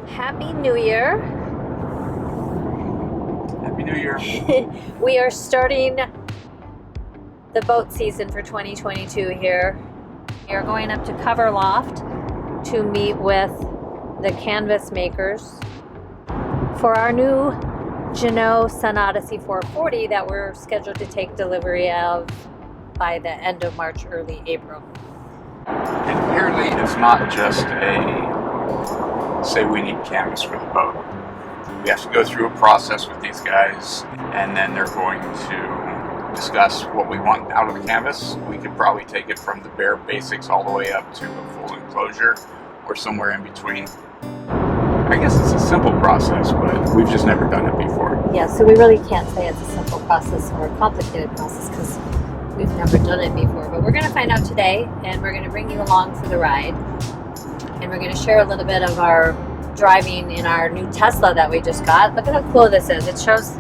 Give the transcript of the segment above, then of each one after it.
Happy New Year. Happy New Year. We are starting the boat season for 2022 here. We are going up to Coverloft to meet with the canvas makers for our new Jeanneau SunOdyssey 440 that we're scheduled to take delivery of by the end of March, early April. And apparently it's not just say we need canvas for the boat. We have to go through a process with these guys, and then they're going to discuss what we want out of the canvas. We could probably take it from the bare basics all the way up to a full enclosure or somewhere in between. I guess it's a simple process, but we've just never done it before. Yeah, so we really can't say it's a simple process or a complicated process because we've never done it before. But we're going to find out today, and we're going to bring you along for the ride. And we're going to share a little bit of our driving in our new Tesla that we just got. Look at how cool this is. It shows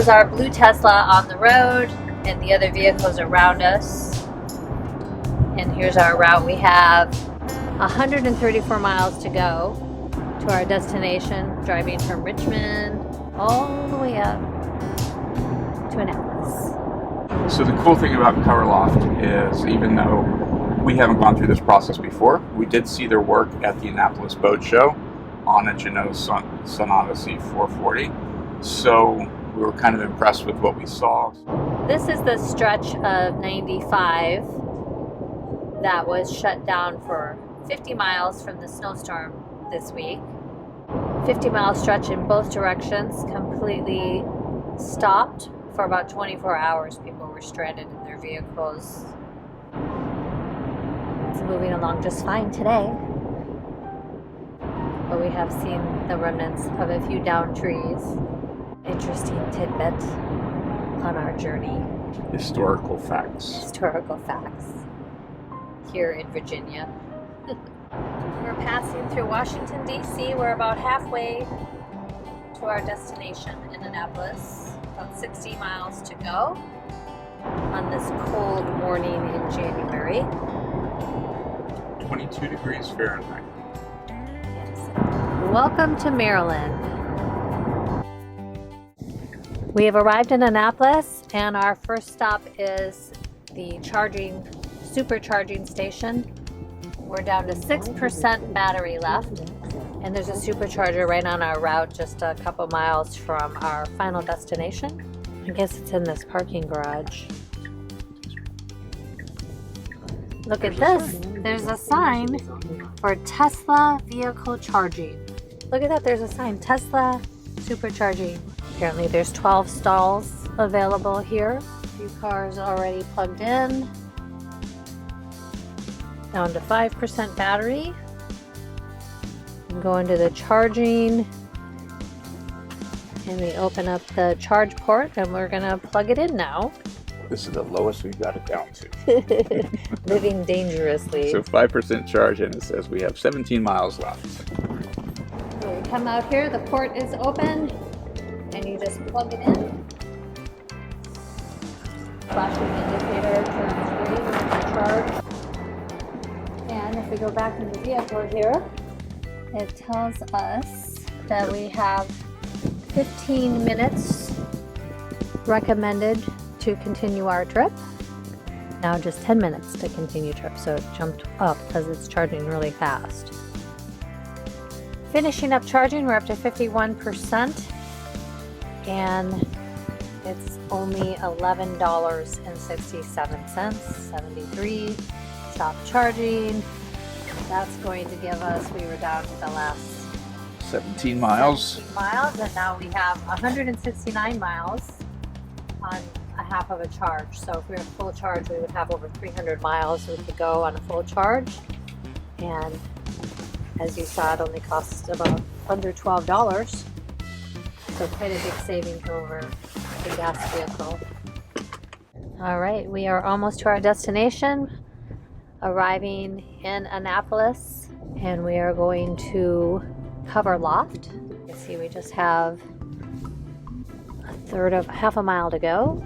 our blue Tesla on the road and the other vehicles around us. And here's our route. We have 134 miles to go to our destination, driving from Richmond all the way up to Annapolis. So the cool thing about Coverloft is, even though we haven't gone through this process before, we did see their work at the Annapolis boat show on a Jeanneau SunOdyssey 440. So we were kind of impressed with what we saw. This is the stretch of 95 that was shut down for 50 miles from the snowstorm this week. 50-mile stretch in both directions, completely stopped for about 24 hours. People were stranded in their vehicles. It's moving along just fine today, but we have seen the remnants of a few downed trees. Interesting tidbit on our journey. Historical facts. Historical facts here in Virginia. We're passing through Washington, D.C. We're about halfway to our destination in Annapolis. About 60 miles to go on this cold morning in January. 22 degrees Fahrenheit. Yes. Welcome to Maryland. We have arrived in Annapolis, and our first stop is the supercharging station. We're down to 6% battery left, and there's a supercharger right on our route, just a couple miles from our final destination. I guess it's in this parking garage. Look at this. There's a sign for Tesla vehicle charging. Look at that. There's a sign, Tesla supercharging. Apparently there's 12 stalls available here. A few cars already plugged in. Down to 5% battery. And go into the charging. And we open up the charge port, and we're going to plug it in now. This is the lowest we've got it down to. Living dangerously. So 5% charge, and it says we have 17 miles left. So we come out here, the port is open, and you just plug it in. Flashing indicator turns green when it's charged. And if we go back in the vehicle here, it tells us that we have 15 minutes recommended to continue our trip. Now just 10 minutes to continue trip, so it jumped up because it's charging really fast. Finishing up charging, we're up to 51%, and it's only $11.67, 73. Stop charging. That's going to give us, we were down to the last 17 miles. 17 miles, and now we have 169 miles on a half of a charge. So if we were full charge, we would have over 300 miles we could go on a full charge. And as you saw, it only costs about under $12. So quite a big savings over the gas vehicle. All right, we are almost to our destination, arriving in Annapolis, and we are going to Coverloft. You can see we just have half a mile to go.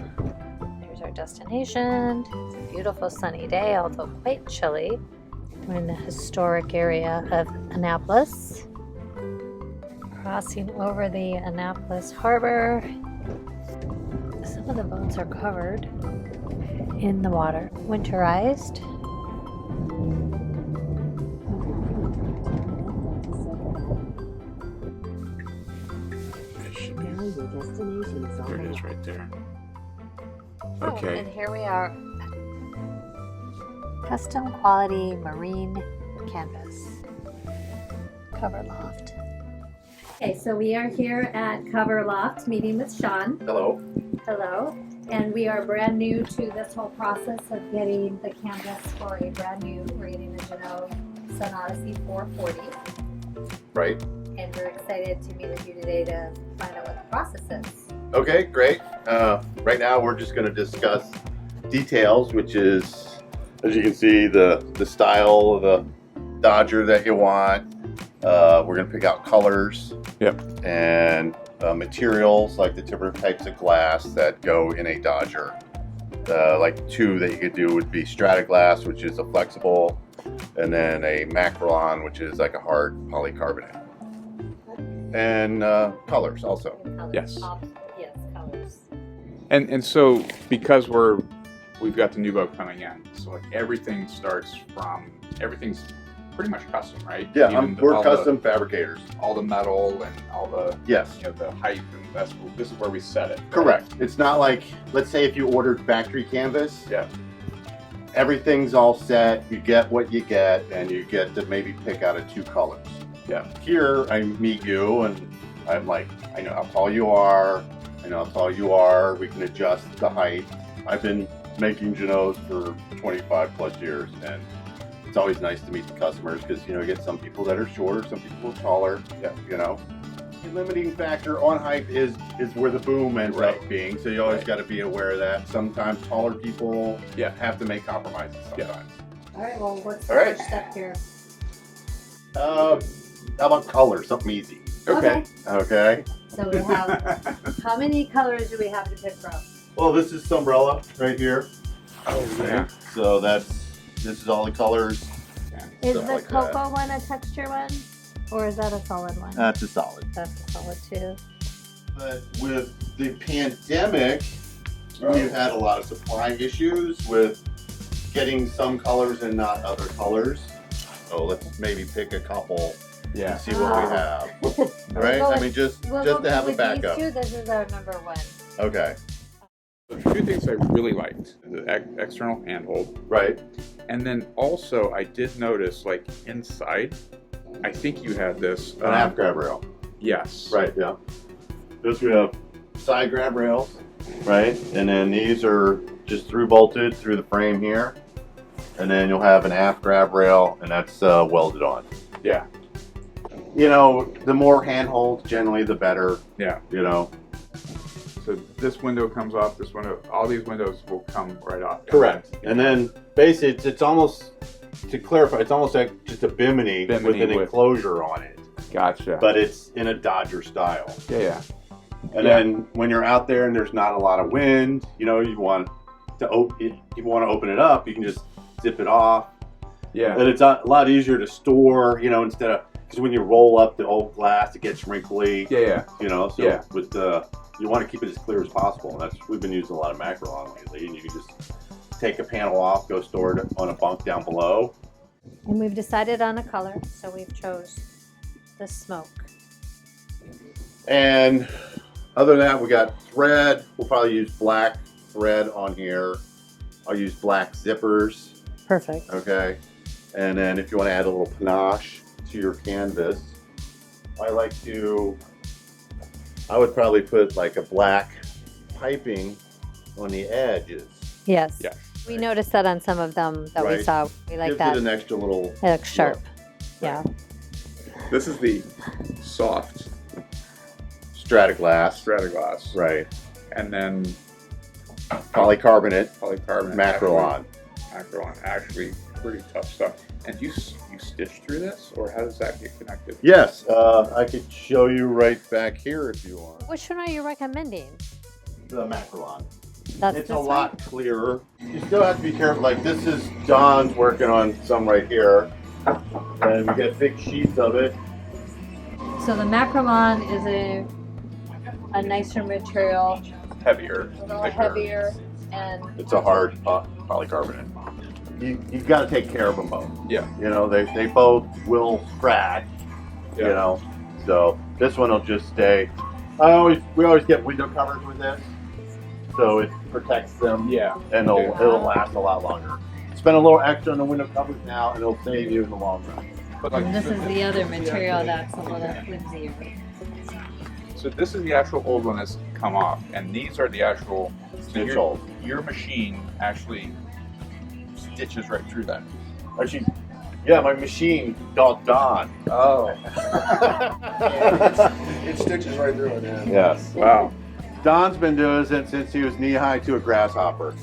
There's our destination. It's a beautiful sunny day, although quite chilly. We're in the historic area of Annapolis. Crossing over the Annapolis harbor. Some of the boats are covered in the water. Winterized. There it is right there. Oh, Okay. and here we are. Custom quality marine canvas. Coverloft. Okay, so we are here at Coverloft meeting with Sean. Hello. Hello. And we are brand new to this whole process of getting the canvas for a brand new, we're getting a Jeanneau SunOdyssey 440. Right. And we're excited to meet with you today to find out what the process is. Okay, great. Right now we're just going to discuss details, which is, as you can see, the style of the Dodger that you want. We're going to pick out colors. Yep. And materials, like the different types of glass that go in a Dodger. Like two that you could do would be Strataglass, which is a flexible, and then a Macrolon, which is like a hard polycarbonate. And colors also. Colors. Yes. Yes, colors. And so because we've got the new boat coming in, so like everything's pretty much custom, right? Yeah, Even we're all custom fabricators. all the metal and all the Yes. the height, and this is where we set it. Right? Correct. It's not like, let's say if you ordered factory canvas, Yeah. everything's all set, you get what you get, and you get to maybe pick out of two colors. Yeah. Here, I meet you, and I'm like, I know how tall you are, I know how tall you are, we can adjust the height. I've been making Jeanneaus for 25 plus years, and it's always nice to meet the customers, because, you get some people that are shorter, some people are taller, Yeah. The limiting factor on height is where the boom ends Right. up being, so you always Right. got to be aware of that. Sometimes taller people Yeah. have to make compromises Yeah. sometimes. All right, well, what's All the right. first step here? How about color? Something easy. Okay. Okay. So we have, how many colors do we have to pick from? Well, this is Umbrella right here. Oh yeah. So this is all the colors. Is Stuff the like that. cocoa one a texture one? Or is that a solid one? That's a solid. That's a solid too. But with the pandemic, we've had a lot of supply issues with getting some colors and not other colors. So let's maybe pick a couple Yeah. and see what we have. Right? Well, I mean, just We'll to go have a with backup. these two. This is our number one. Okay. The two things I really liked: the external handhold, Right. and then also I did notice, like inside, I think you had this. An aft grab rail. Yes. Right, yeah. This we have side grab rails, right? And then these are just through bolted through the frame here. And then you'll have an aft grab rail, and that's welded on. Yeah. The more handhold, generally the better, Yeah. So this window comes off. This window. All these windows will come right off. Correct. And then basically it's almost, to clarify, it's almost like just a bimini with Bimini an with- enclosure on it. Gotcha. But it's in a Dodger style. yeah. And then when you're out there and there's not a lot of wind, you want to open it up, you can just zip it off. Yeah. And it's a lot easier to store, instead of, because when you roll up the old glass, it gets wrinkly. Yeah. So Yeah. with you want to keep it as clear as possible. And we've been using a lot of Macrolon lately, and you can just take a panel off, go store it on a bunk down below. And we've decided on a color, so we've chose the smoke. And other than that, we got thread. We'll probably use black thread on here. I'll use black zippers. Perfect. Okay. And then if you want to add a little panache to your canvas, I would probably put like a black piping on the edges. Yes. Yeah. We noticed that on some of them that we Right. saw. We like Gives that. it an extra little. It looks sharp. look. Yeah. This is the soft Strataglass. Strataglass. Right. And then Polycarbonate. polycarbonate. Macrolon. Macrolon. Actually, pretty tough stuff. And you stitch through this, or how does that get connected? Yes. I could show you right back here if you want. Which one are you recommending? The Macrolon. That's It's this a lot clearer. You still have to be careful. Like this is John's working on some right here, and we get thick sheets of it. One? So the Macrolon is a nicer material, Heavier. a little thicker. heavier, and It's a hard polycarbonate. You've got to take care of them both. Yeah. You know, they both will crack. Yeah. You know, so this one will just stay. We always get window covers with this, so it protects them. Yeah. And it'll last a lot longer. Spend a little extra on the window covers now, and it'll save you in the long run. But like, and this is the other material that's a little flimsier. so this is the actual old one that's come off, and these are the actual. So your machine actually stitches right through that. Actually, yeah, my machine dogged on. Oh. It stitches right through it. Yeah. Yes. Wow. Don's been doing it since he was knee high to a grasshopper.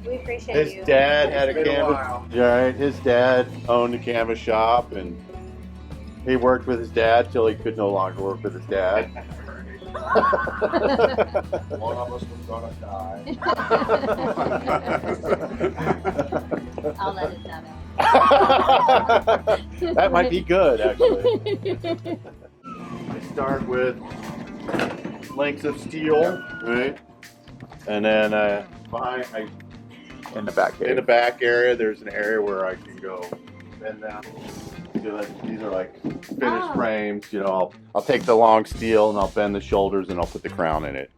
We appreciate His you. dad had a It's been a canvas. while. Yeah, right. His dad owned a canvas shop, and he worked with his dad till he could no longer work with his dad. One of us was gonna die. I'll let it out. That might be good, actually. I start with lengths of steel, right? And then In the back. in the back area, there's an area where I can go bend down. These are like finished frames. You know, I'll take the long steel and I'll bend the shoulders and I'll put the crown in it.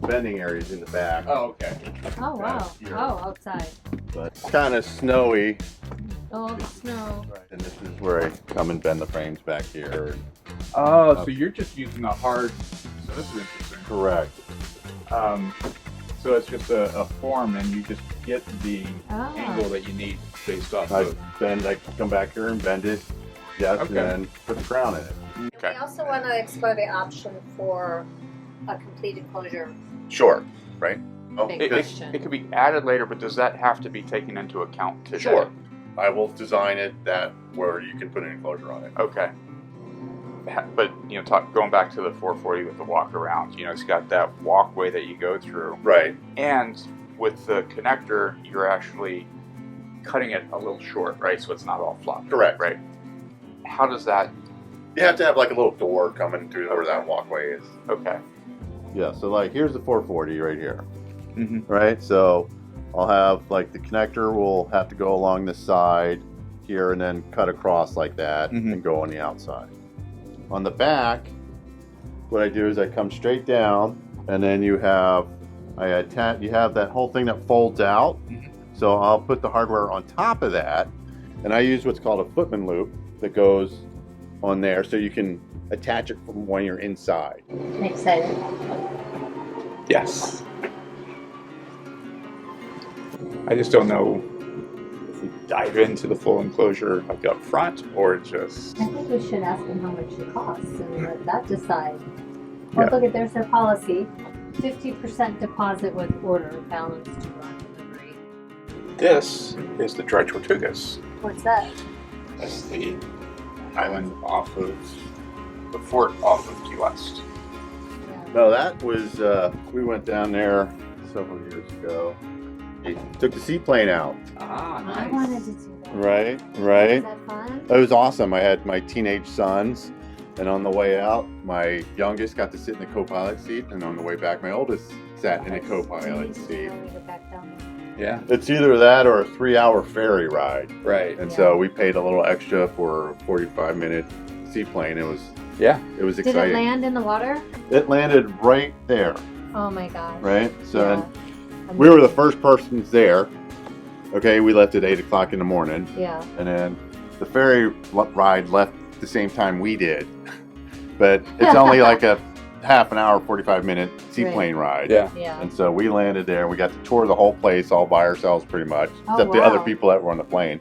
Bending areas in the back. Oh, okay. Oh wow! Here. Oh, outside. But it's kind of snowy. Oh, the snow. And this is where I come and bend the frames back here. Oh, so you're just using a hard. So this is interesting. Correct. So it's just a form, and you just get the angle that you need based off I of. come back here and bend it. Yes, Okay. and then put the crown in it. Okay. We also want to explore the option for a complete enclosure Sure. Right? Oh, big It question. could be added later, but does that have to be taken into account today? Sure. I will design it that where you can put an enclosure on it. Okay. But going back to the 440 with the walk around, it's got that walkway that you go through, Right. and with the connector, you're actually cutting it a little short, right? So it's not all floppy. Correct. Right. How does that? You have to have like a little door coming through where that walkway is. Okay. Yeah. So like here's the 440 right here. Mm-hmm. Right. So I'll have like the connector will have to go along the side here and then cut across like that and go on the outside. On the back, what I do is I come straight down, and then you have that whole thing that folds out. So I'll put the hardware on top of that, and I use what's called a footman loop that goes on there, so you can attach it from when you're inside. I'm excited. Yes. I just don't know if we dive into the full enclosure like up front or just. I think we should ask them how much it costs and let that decide. Oh, Yeah. look, there's their policy. 50% deposit with order, balance to run delivery. This is the Dry Tortugas. What's that? That's the island off of the fort off of Key West. Yeah. No, that was we went down there several years ago. They took the seaplane out. Ah, I wanted to do that. Right. Is that fun? It was awesome. I had my teenage sons, and on the way out, my youngest got to sit in the co-pilot seat, and on the way back, my oldest sat in the co-pilot seat. When we get back down there. Yeah. It's either that or a 3-hour ferry ride. Right. And Yeah. so we paid a little extra for a 45-minute seaplane. It was Did it exciting. land in the water? It landed right there, Oh my gosh. right? So Yeah. we were the first persons there. Okay, we left at 8 o'clock in the morning, Yeah. and then the ferry ride left the same time we did. But it's only like a half an hour, 45-minute seaplane ride. Yeah. Yeah. And so we landed there, and we got to tour the whole place all by ourselves pretty much, Oh, except the other wow. people that were on the plane.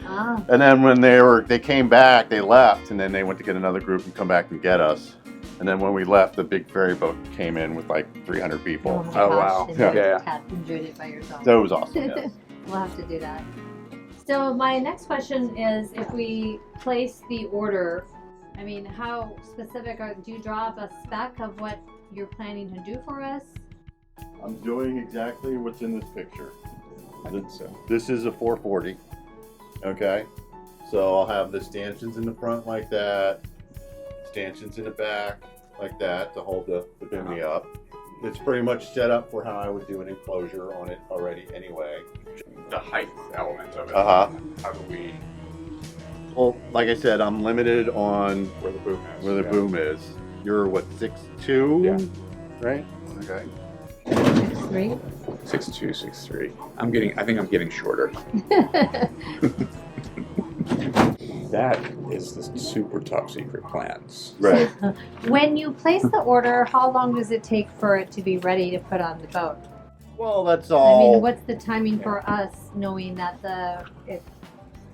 Ah. And then when they came back, they left, and then they went to get another group and come back and get us. And then when we left, the big ferry boat came in with like 300 Oh people. my Oh, gosh. wow. And Yeah. you Yeah. enjoyed it by yourself. So it was awesome. Yes. We'll have to do that. So my next question is, if we place the order, I mean, how specific do you draw up a spec of what you're planning to do for us? I'm doing exactly what's in this picture. I think so. This is a 440. Okay. So I'll have the stanchions in the front like that. stanchions in the back like that to hold the bimini up. It's pretty much set up for how I would do an enclosure on it already anyway. The height element of it. Uh-huh. How do we, Well, like I said, I'm limited on where the boom is? where the Yeah. boom is. You're what, 6'2"? Yeah. Right? Okay. 6'3". 6'2", 6'3". I think I'm getting shorter. That is the super top secret plans. Right. When you place the order, how long does it take for it to be ready to put on the boat? Well, that's I all. mean, what's the timing for us knowing that if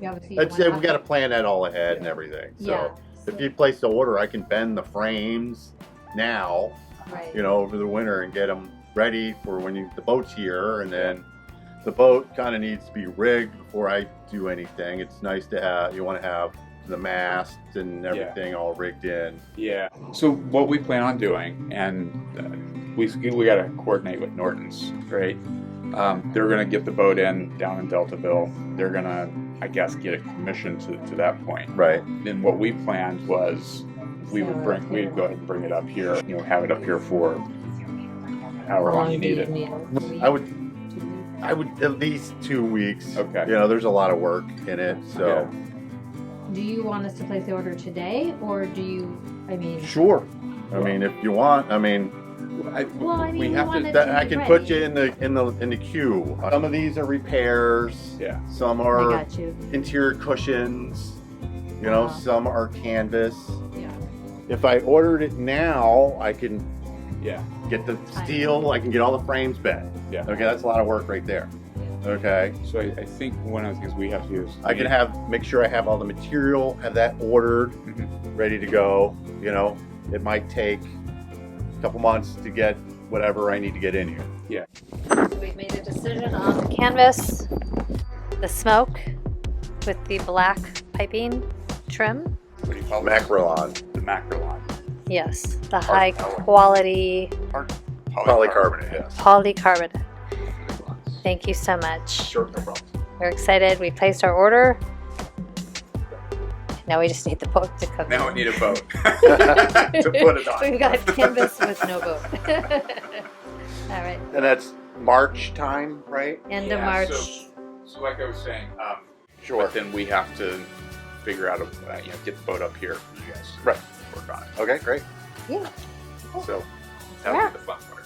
we obviously I'd say we want got to plan that all ahead and everything. So Yeah. if you place the order, I can bend the frames now, Right. over the winter and get them ready for when the boat's here. And then the boat kind of needs to be rigged before I do anything. It's nice to have, you want to have the mast and everything all rigged in. Yeah. So what we plan on doing, and we got to coordinate with Norton's, right? They're going to get the boat in down in Deltaville. They're going to, I guess, get it commissioned to that point. Right. Then what we planned was we'd go ahead and bring it up here. Have it up here for however long you need it. I would at least 2 weeks. Okay. There's a lot of work in it, so. Do you want us to place the order today, or do you? Sure. I mean, if you want, We we have want to. it that to I be can ready. put you in the queue. Some of these are repairs. Yeah. Some I are got you. interior cushions. Uh-huh. Some are canvas. Yeah. If I ordered it now, I can Yeah. get the steel. I can get all the frames bent. Yeah. Okay, that's a lot of work right there. Okay. So I think one of the things we have to do is I can make sure I have all the material, have that ordered, Mhm. ready to go. It might take a couple months to get whatever I need to get in here. So we've made a decision on the canvas, the smoke with the black piping trim. What do you call it? Macrolon, The macrolon. Yes, the high quality polycarbonate. Yes. polycarbonate. Thank you so much. Sure, no problem. We're excited. We placed our order. Now we just need the boat to come. Now in. we need a boat to put it on. We've got canvas with no boat. All right, And that's March time, right? end of Yeah, March. So like I was saying, Sure. but then we have to figure out get the boat up here for you guys. Right. Work on it. Okay, great. Yeah. So that'll be the fun part.